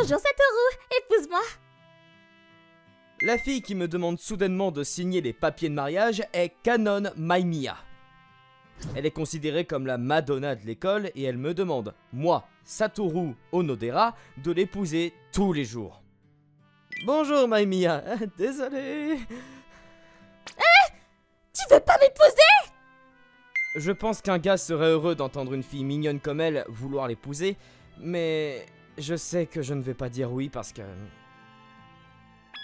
Bonjour Satoru, épouse-moi. La fille qui me demande soudainement de signer les papiers de mariage est Kanon Maimiya. Elle est considérée comme la Madonna de l'école et elle me demande, moi, Satoru Onodera, de l'épouser tous les jours. Bonjour Maimiya, désolé. Tu veux pas m'épouser? Je pense qu'un gars serait heureux d'entendre une fille mignonne comme elle vouloir l'épouser, mais je sais que je ne vais pas dire oui parce que...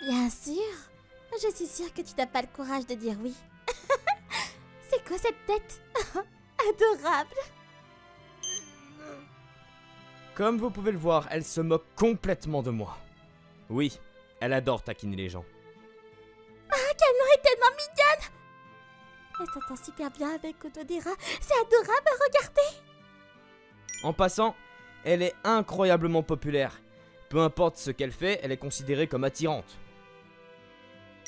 Bien sûr. Je suis sûre que tu n'as pas le courage de dire oui. C'est quoi cette tête? Adorable. Comme vous pouvez le voir, elle se moque complètement de moi. Oui, elle adore taquiner les gens. Ah, Kanon est tellement mignonne. Elle s'entend super bien avec Onodera. C'est adorable à regarder. En passant, elle est incroyablement populaire. Peu importe ce qu'elle fait, elle est considérée comme attirante.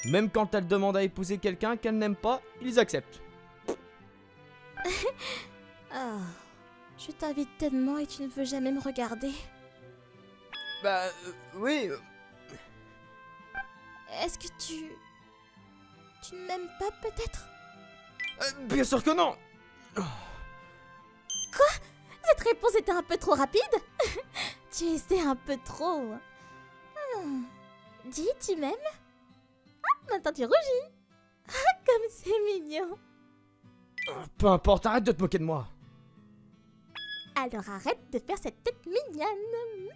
Même quand elle demande à épouser quelqu'un qu'elle n'aime pas, ils acceptent. Oh, je t'invite tellement et tu ne veux jamais me regarder. Bah, oui. Est-ce que tu... Tu ne m'aimes pas peut-être? Bien sûr que non. Cette réponse était un peu trop rapide. Tu essaies un peu trop. Dis, tu m'aimes? Ah, maintenant tu rougis. Ah, comme c'est mignon. Peu importe, arrête de te moquer de moi. Alors arrête de faire cette tête mignonne.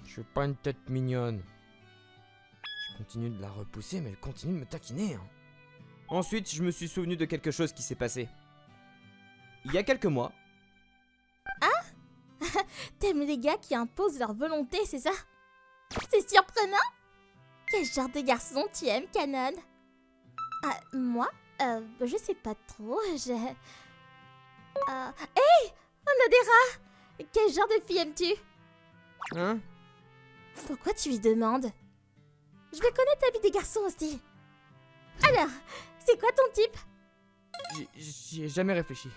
Je suis pas une tête mignonne. Je continue de la repousser, mais elle continue de me taquiner. Hein. Ensuite, je me suis souvenu de quelque chose qui s'est passé. Il y a quelques mois. T'aimes les gars qui imposent leur volonté, c'est ça? C'est surprenant. Quel genre de garçon tu aimes, Kanon? Ah, moi? Je sais pas trop, Hey, Onodera! Quel genre de fille aimes-tu? Hein? Pourquoi tu lui demandes? Je veux connaître la vie des garçons aussi. Alors, c'est quoi ton type? J'y ai jamais réfléchi.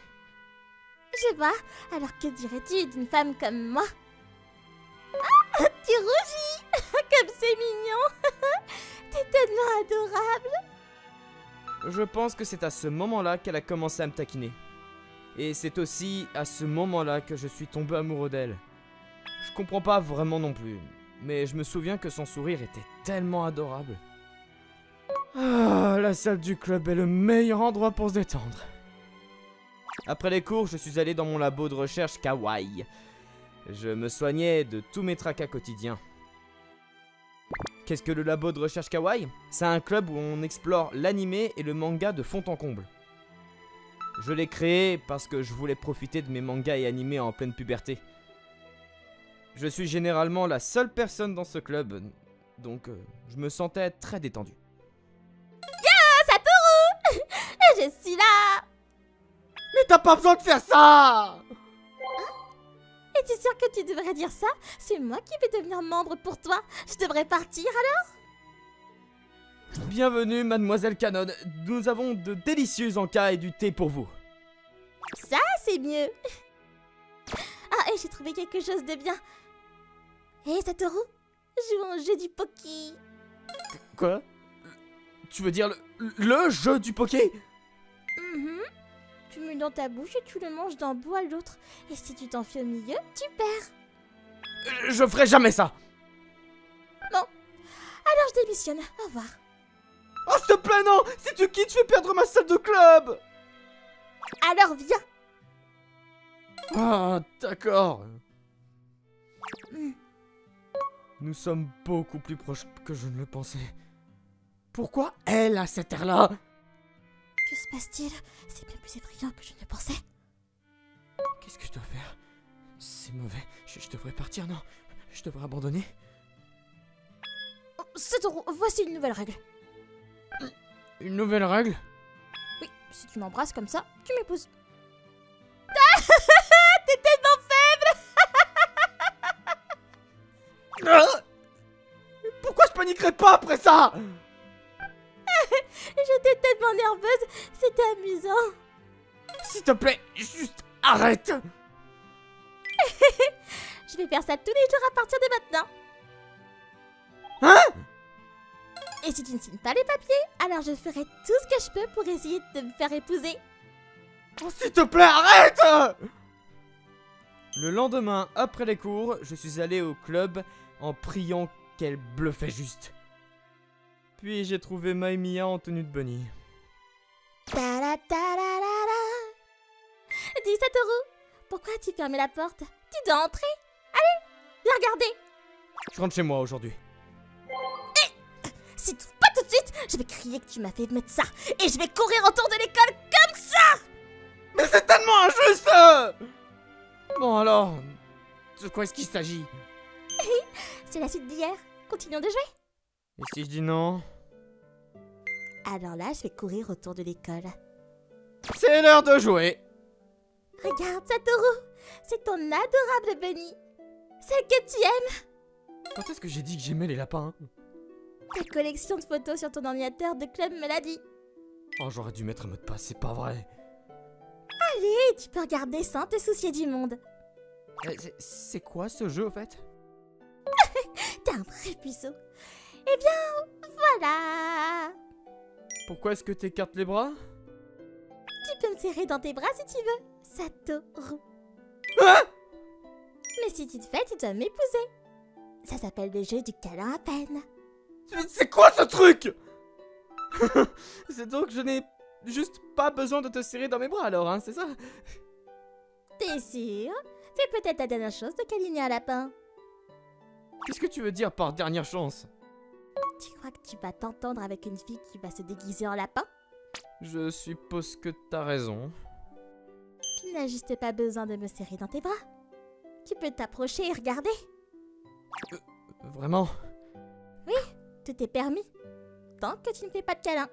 Je sais pas. Alors que dirais-tu d'une femme comme moi? Ah, tu rougis. Comme c'est mignon. T'es tellement adorable. Je pense que c'est à ce moment-là qu'elle a commencé à me taquiner. Et c'est aussi à ce moment-là que je suis tombé amoureux d'elle. Je comprends pas vraiment non plus, mais je me souviens que son sourire était tellement adorable. Ah, la salle du club est le meilleur endroit pour se détendre. Après les cours, je suis allé dans mon labo de recherche kawaii. Je me soignais de tous mes tracas quotidiens. Qu'est-ce que le labo de recherche kawaii? C'est un club où on explore l'animé et le manga de fond en comble. Je l'ai créé parce que je voulais profiter de mes mangas et animés en pleine puberté. Je suis généralement la seule personne dans ce club, donc je me sentais très détendu. Satoru. Je suis là. Mais t'as pas besoin de faire ça! Es-tu sûr que tu devrais dire ça? C'est moi qui vais devenir membre pour toi. Je devrais partir alors? Bienvenue, mademoiselle Kanon. Nous avons de délicieux encas et du thé pour vous. Ça, c'est mieux. Ah, et j'ai trouvé quelque chose de bien. Hé, Satoru, joue au jeu du poké. Quoi? Tu veux dire le jeu du poké? Tu mets dans ta bouche et tu le manges d'un bout à l'autre. Et si tu t'en fais au milieu, tu perds. Je ferai jamais ça. Bon, alors je démissionne. Au revoir. Oh, s'il te plaît, non! Si tu quittes, je vais perdre ma salle de club! Alors viens. Ah, d'accord. Nous sommes beaucoup plus proches que je ne le pensais. Pourquoi elle a cet air-là? Que se passe-t-il? C'est bien plus effrayant que je ne pensais. Qu'est-ce que je dois faire? C'est mauvais. Je devrais partir, non? Je devrais abandonner. Oh, Satoru, voici une nouvelle règle. Une nouvelle règle? Oui, si tu m'embrasses comme ça, tu m'épouses. T'es tellement faible. Ah! Pourquoi je paniquerais pas après ça? J'étais tellement nerveuse, c'était amusant. S'il te plaît, juste arrête. Je vais faire ça tous les jours à partir de maintenant. Hein? Et si tu ne signes pas les papiers, alors je ferai tout ce que je peux pour essayer de me faire épouser. Oh, s'il te plaît, arrête! Le lendemain, après les cours, je suis allé au club en priant qu'elle bluffait juste. Puis j'ai trouvé Mai Mia en tenue de bunny. Dis Satoru, pourquoi tu fermes la porte? Tu dois entrer. Allez, viens regarder. Je rentre chez moi aujourd'hui. Si tu pas tout de suite, je vais crier que tu m'as fait mettre ça. Et je vais courir autour de l'école comme ça. Mais c'est tellement injuste! Bon alors, de quoi est-ce qu'il s'agit? C'est la suite d'hier. Continuons de jouer. Et si je dis non? Alors là, je vais courir autour de l'école. C'est l'heure de jouer! Regarde, Satoru, c'est ton adorable bunny. Celle que tu aimes. Quand est-ce que j'ai dit que j'aimais les lapins? Ta collection de photos sur ton ordinateur de club me l'a dit. Oh, j'aurais dû mettre un mot de passe, c'est pas vrai. Allez, tu peux regarder sans te soucier du monde. C'est quoi ce jeu, au fait? T'es un vrai puceau. Eh bien, voilà. Pourquoi est-ce que t'écartes les bras? Tu peux me serrer dans tes bras si tu veux, Satoru. Hein? Mais si tu te fais, tu dois m'épouser. Ça s'appelle le jeu du câlin à peine. C'est quoi ce truc? C'est donc que je n'ai juste pas besoin de te serrer dans mes bras alors, hein, c'est ça? T'es sûr? C'est peut-être la dernière chose de câliner un lapin. Qu'est-ce que tu veux dire par dernière chance? Tu crois que tu vas t'entendre avec une fille qui va se déguiser en lapin? Je suppose que t'as raison. Tu n'as juste pas besoin de me serrer dans tes bras. Tu peux t'approcher et regarder. Vraiment? Tout est permis. Tant que tu ne fais pas de câlin.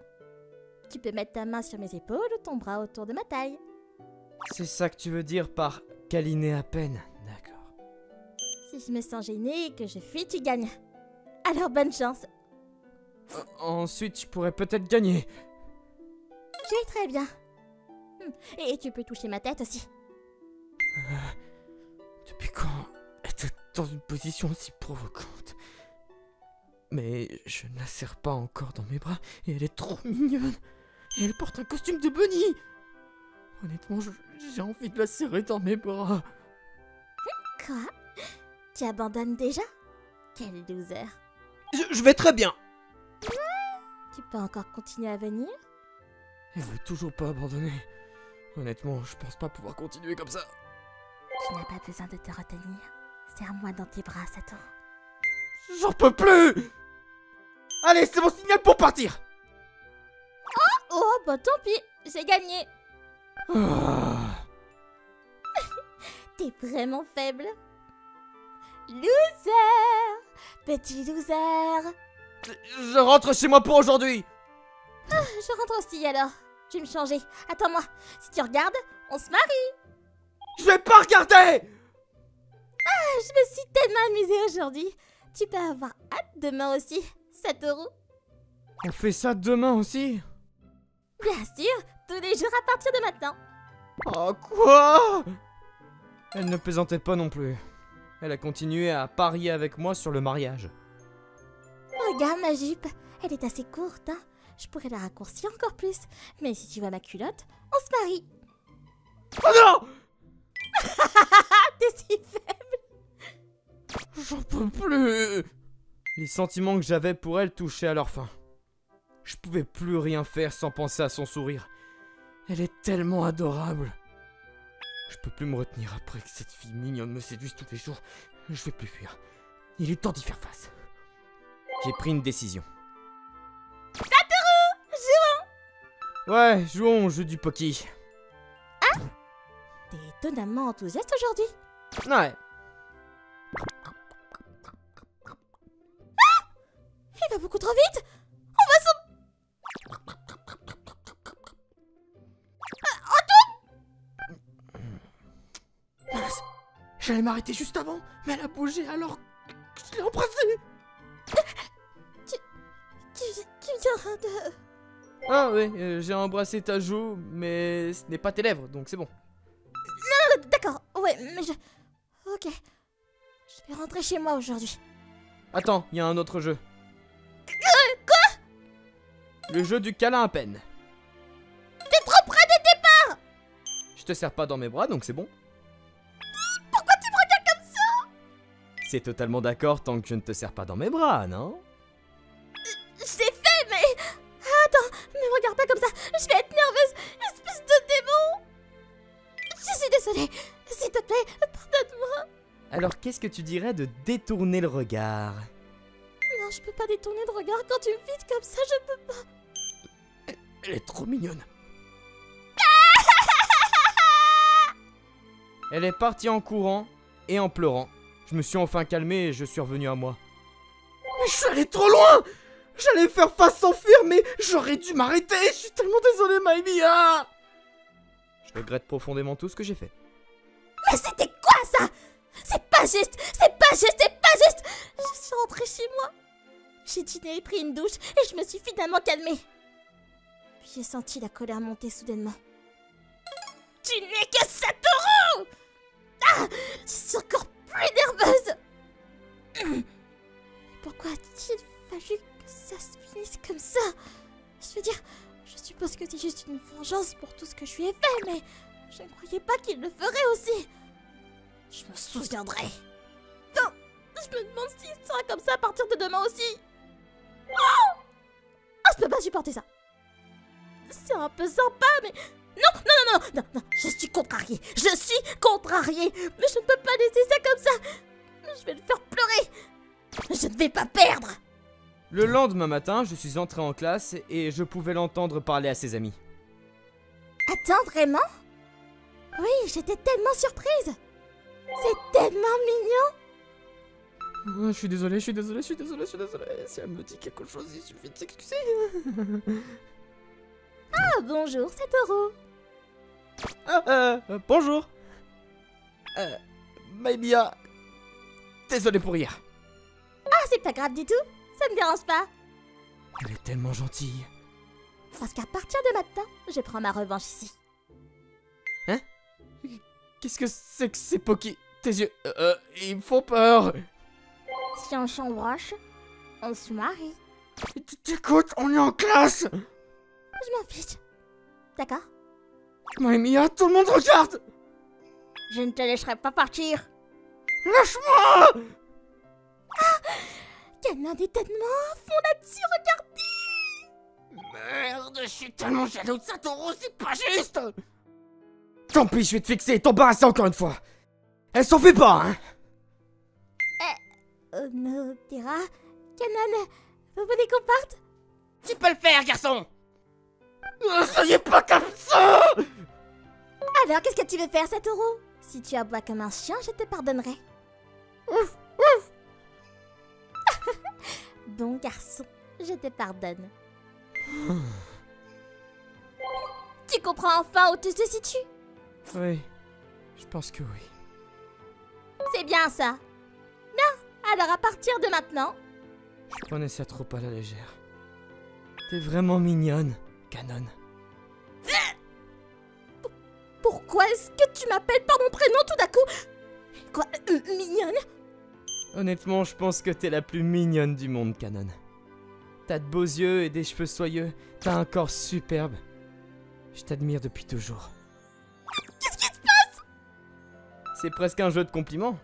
Tu peux mettre ta main sur mes épaules ou ton bras autour de ma taille. C'est ça que tu veux dire par câliner à peine, d'accord. Si je me sens gênée et que je fuis, tu gagnes. Alors bonne chance. Ensuite, je pourrais peut-être gagner. Je vais très bien. Et tu peux toucher ma tête aussi. Depuis quand es-tu dans une position aussi provocante? Mais je ne la serre pas encore dans mes bras et elle est trop mignonne. Et elle porte un costume de bunny. Honnêtement, j'ai envie de la serrer dans mes bras. Quoi? Tu abandonnes déjà? Quel loser. Je vais très bien. Tu peux encore continuer à venir? Elle veut toujours pas abandonner. Honnêtement, je pense pas pouvoir continuer comme ça. Tu n'as pas besoin de te retenir. Serre-moi dans tes bras, Satoru. J'en peux plus! Allez, c'est mon signal pour partir! Oh, bah tant pis, j'ai gagné. Ah. T'es vraiment faible. Loser! Petit loser! Je rentre chez moi pour aujourd'hui! Je rentre aussi alors. Je vais me changer. Attends-moi. Si tu regardes, on se marie. Je vais pas regarder! Je me suis tellement amusée aujourd'hui. Tu peux avoir hâte demain aussi, Satoru. On fait ça demain aussi? Bien sûr, tous les jours à partir de maintenant. Oh quoi? Elle ne plaisantait pas non plus. Elle a continué à parier avec moi sur le mariage. Regarde ma jupe, elle est assez courte, hein. Je pourrais la raccourcir encore plus. Mais si tu vois ma culotte, on se marie. Oh non! T'es si faible. J'en peux plus! Les sentiments que j'avais pour elle touchaient à leur fin. Je pouvais plus rien faire sans penser à son sourire. Elle est tellement adorable. Je peux plus me retenir après que cette fille mignonne me séduise tous les jours. Je vais plus fuir. Il est temps d'y faire face. J'ai pris une décision. Satoru, jouons. Ouais, jouons au jeu du Poki. T'es étonnamment enthousiaste aujourd'hui. Ouais. Il va beaucoup trop vite. On va s'en... Mince. J'allais m'arrêter juste avant, mais elle a bougé alors que je l'ai embrassée. Tu viens de... Ah oui, j'ai embrassé ta joue, mais ce n'est pas tes lèvres, donc c'est bon. D'accord, ouais, mais je... Ok. Je vais rentrer chez moi aujourd'hui. Attends, il y a un autre jeu. Quoi? Le jeu du câlin à peine. T'es trop près des départs! Je te serre pas dans mes bras, donc c'est bon. Pourquoi tu me regardes comme ça? C'est totalement d'accord tant que je ne te serre pas dans mes bras, non? Je l'ai fait, mais... Attends, ne me regarde pas comme ça. Je vais être nerveuse, espèce de démon. Je suis désolée. S'il te plaît, pardonne-moi. Alors qu'est-ce que tu dirais de détourner le regard? Non, je peux pas détourner de regard quand tu me fites comme ça, je peux pas. Elle est trop mignonne. Elle est partie en courant et en pleurant. Je me suis enfin calmé et je suis revenu à moi. Mais je suis allé trop loin! J'allais faire face s'enfuir, mais j'aurais dû m'arrêter! Je suis tellement désolé, Maïmia! Je regrette profondément tout ce que j'ai fait. Mais c'était quoi ça? C'est pas juste, c'est pas juste, c'est pas juste. Je suis rentrée chez moi. J'ai dîné et pris une douche et je me suis finalement calmée. Puis j'ai senti la colère monter soudainement. Tu n'es que Satoru! Ah! Je suis encore plus nerveuse. Pourquoi a-t-il fallu que ça se finisse comme ça? Je veux dire, je suppose que c'est juste une vengeance pour tout ce que je lui ai fait, mais je ne croyais pas qu'il le ferait aussi. Je me souviendrai. Non, je me demande s'il sera comme ça à partir de demain aussi. Oh! Ah, je peux pas supporter ça. C'est un peu sympa, mais... Non, non, non, non, non, non, je suis contrariée. Je suis contrariée. Mais je ne peux pas laisser ça comme ça. Je vais le faire pleurer. Je ne vais pas perdre. Le lendemain matin, je suis entré en classe et je pouvais l'entendre parler à ses amis. Attends, vraiment? Oui, j'étais tellement surprise. C'est tellement mignon. Je suis désolé, je suis désolé, je suis désolé, je suis désolé. Si elle me dit quelque chose, il suffit de s'excuser. Ah, bonjour, Satoru. Bonjour. Maïmia, désolé pour hier. Ah, c'est pas grave du tout. Ça me dérange pas. Elle est tellement gentille. Parce qu'à partir de maintenant, je prends ma revanche ici. Hein? Qu'est-ce que c'est que ces Poki? Tes yeux, ils me font peur. Si on s'embrasse, on se marie. T'écoutes, on est en classe. Je m'en fiche. D'accord? Maïmia, tout le monde regarde. Je ne te laisserai pas partir. Lâche-moi. Canon et Tedman font là-dessus, regardez. Merde, je suis tellement jaloux de Satoru, c'est pas juste. Tant pis, je vais te fixer et t'embarrasser encore une fois. Elle s'en fait pas, hein. Onodera, Canon, vous voulez qu'on parte? Tu peux le faire, garçon. Soyez pas comme ça. Alors, qu'est-ce que tu veux faire, Satoru? Si tu aboies comme un chien, je te pardonnerai. Ouf, ouf. Bon garçon, je te pardonne. Tu comprends enfin où tu te situes? Oui, je pense que oui. C'est bien ça. Bien, alors à partir de maintenant... Je prenais ça trop à la légère. T'es vraiment mignonne, Canon. Pourquoi est-ce que tu m'appelles par mon prénom tout d'un coup? Quoi, mignonne? Honnêtement, je pense que t'es la plus mignonne du monde, Canon. T'as de beaux yeux et des cheveux soyeux. T'as un corps superbe. Je t'admire depuis toujours. Qu'est-ce qui se passe? C'est presque un jeu de compliments.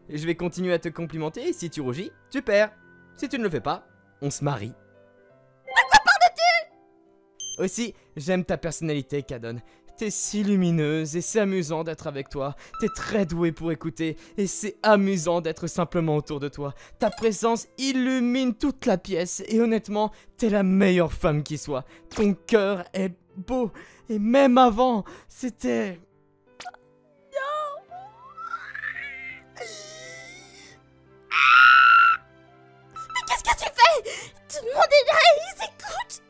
Et je vais continuer à te complimenter et si tu rougis, tu perds. Si tu ne le fais pas, on se marie. De quoi parles-tu? Aussi, j'aime ta personnalité, Canon. T'es si lumineuse et c'est amusant d'être avec toi. T'es très douée pour écouter et c'est amusant d'être simplement autour de toi. Ta présence illumine toute la pièce et honnêtement, t'es la meilleure femme qui soit. Ton cœur est beau et même avant, c'était... Non. Mais qu'est-ce que tu fais? Tout le monde est là et ils écoutent.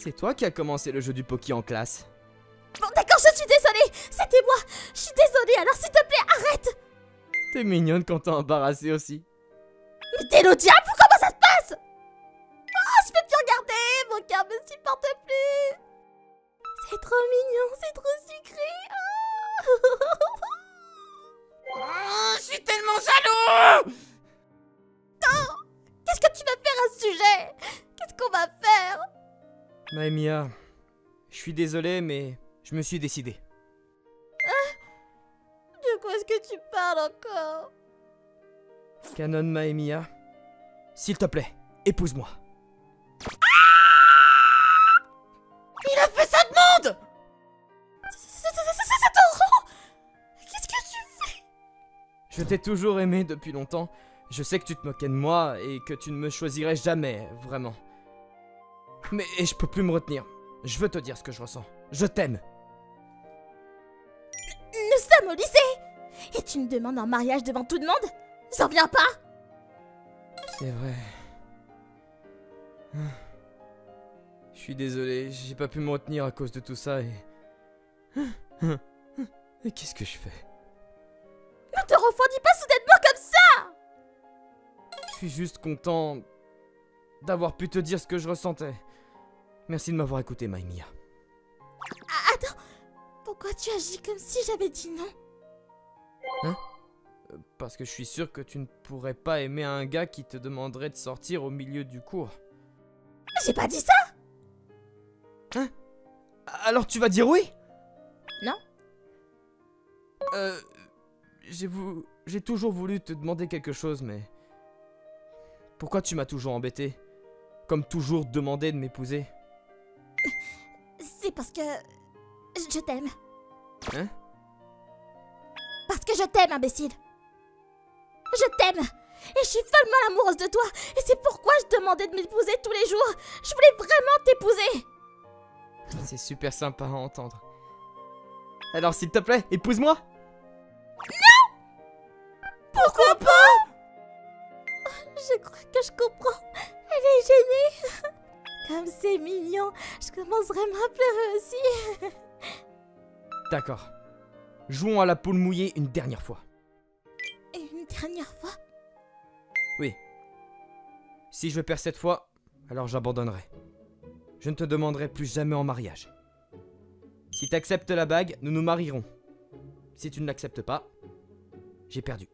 C'est toi qui as commencé le jeu du Poki en classe. Bon d'accord, je suis désolée. C'était moi. Je suis désolée, alors s'il te plaît, arrête. T'es mignonne quand t'es embarrassée aussi. Mais t'es le diable ou comment ça se passe? Oh, je peux plus regarder. Mon cœur me supporte plus. C'est trop mignon, c'est trop sucré. Oh, je suis tellement jaloux! Qu'est-ce que tu vas faire à ce sujet? Qu'est-ce qu'on va faire? Maemiya, je suis désolé, mais je me suis décidé. De quoi est-ce que tu parles encore? Canon Maemiya, s'il te plaît, épouse-moi. Il a fait sa demande! Satoru! Qu'est-ce que tu fais? Je t'ai toujours aimé depuis longtemps. Je sais que tu te moquais de moi et que tu ne me choisirais jamais, vraiment. Mais je peux plus me retenir. Je veux te dire ce que je ressens. Je t'aime. Nous sommes au lycée! Et tu me demandes en mariage devant tout le monde? J'en reviens pas! C'est vrai. Je suis désolé, j'ai pas pu me retenir à cause de tout ça et... Et qu'est-ce que je fais? Ne te refroidis pas soudainement comme ça! Je suis juste content d'avoir pu te dire ce que je ressentais. Merci de m'avoir écouté, Maemiya. Attends, pourquoi tu agis comme si j'avais dit non? Hein? Parce que je suis sûr que tu ne pourrais pas aimer un gars qui te demanderait de sortir au milieu du cours. J'ai pas dit ça! Hein? Alors tu vas dire oui? Non. J'ai toujours voulu te demander quelque chose, mais... Pourquoi tu m'as toujours embêté? Comme toujours demandé de m'épouser? C'est parce que... je t'aime. Hein? Parce que je t'aime, imbécile. Je t'aime. Et je suis follement amoureuse de toi. Et c'est pourquoi je demandais de m'épouser tous les jours. Je voulais vraiment t'épouser. C'est super sympa à entendre. Alors s'il te plaît, épouse-moi! Pourquoi pas? Je crois que je comprends. Elle est gênée. Comme c'est mignon. Je commence vraiment à pleurer aussi. D'accord. Jouons à la poule mouillée une dernière fois. Et une dernière fois? Oui. Si je perds cette fois, alors j'abandonnerai. Je ne te demanderai plus jamais en mariage. Si tu acceptes la bague, nous nous marierons. Si tu ne l'acceptes pas, j'ai perdu.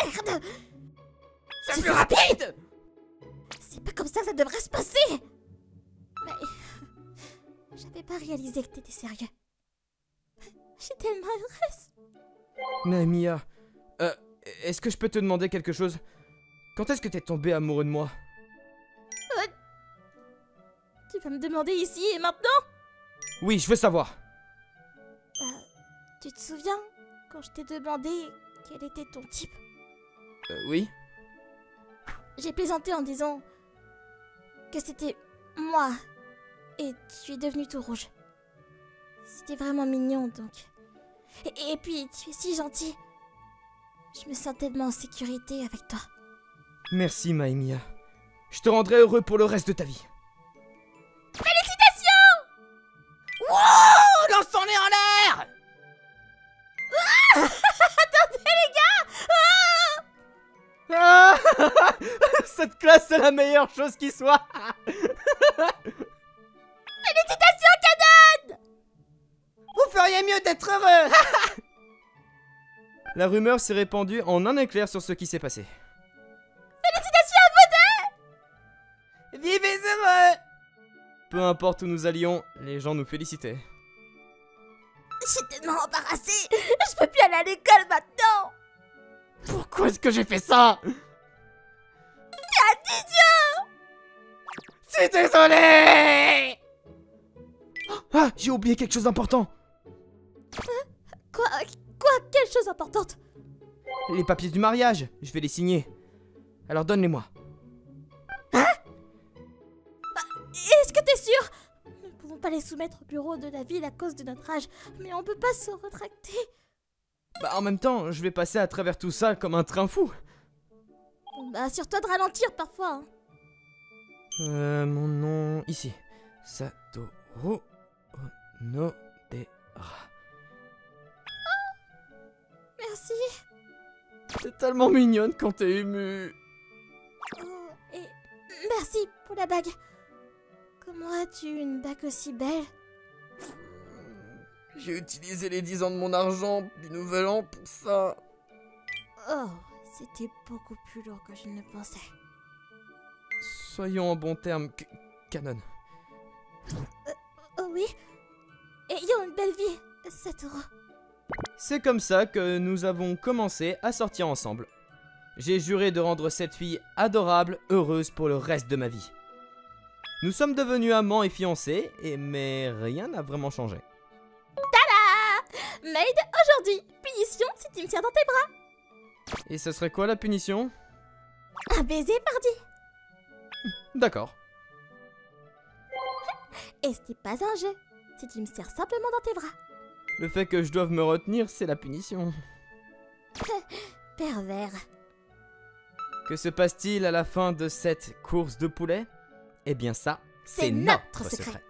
Merde! C'est plus rapide! C'est pas comme ça que ça devrait se passer! Mais... j'avais pas réalisé que t'étais sérieux. J'ai tellement heureuse. Maemiya, est-ce que je peux te demander quelque chose? Quand est-ce que t'es tombé amoureux de moi? Tu vas me demander ici et maintenant? Oui, je veux savoir. Tu te souviens quand je t'ai demandé quel était ton type? Oui? J'ai plaisanté en disant que c'était moi et tu es devenu tout rouge. C'était vraiment mignon donc. Et puis tu es si gentil. Je me sens tellement en sécurité avec toi. Merci Maemiya. Je te rendrai heureux pour le reste de ta vie. Félicitations! Wow! Lançons-les en l'air! Attendez les gars! Ah cette classe, c'est la meilleure chose qui soit. Félicitations Canon! Vous feriez mieux d'être heureux. La rumeur s'est répandue en un éclair sur ce qui s'est passé. Félicitations à vous deux! Vivez heureux! Peu importe où nous allions, les gens nous félicitaient. Je suis tellement embarrassée. Je peux plus aller à l'école maintenant. Pourquoi est-ce que j'ai fait ça? C'est idiot! Je suis désolé! Ah, j'ai oublié quelque chose d'important. Quoi? Quelle chose importante? Les papiers du mariage, je vais les signer. Alors donne-les-moi. Est-ce que t'es sûr? Nous ne pouvons pas les soumettre au bureau de la ville à cause de notre âge, mais on peut pas se retracter. Bah en même temps, je vais passer à travers tout ça comme un train fou. Bah assure-toi de ralentir parfois. Mon nom ici. Satoru Onodera. Merci. T'es tellement mignonne quand t'es émue. Oh, et merci pour la bague. Comment as-tu une bague aussi belle? J'ai utilisé les 10 ans de mon argent du nouvel an pour ça. Oh, c'était beaucoup plus lourd que je ne pensais. Soyons en bon terme, Canon. Oh oui. Ayons une belle vie, Satoru. C'est comme ça que nous avons commencé à sortir ensemble. J'ai juré de rendre cette fille adorable, heureuse pour le reste de ma vie. Nous sommes devenus amants et fiancés, mais rien n'a vraiment changé. Maid, aujourd'hui, punition si tu me tiens dans tes bras. Et ce serait quoi la punition? Un baiser, pardi. D'accord. Et ce n'est pas un jeu, si tu me serres simplement dans tes bras. Le fait que je doive me retenir, c'est la punition. Pervers. Que se passe-t-il à la fin de cette course de poulet? Eh bien ça, c'est notre secret.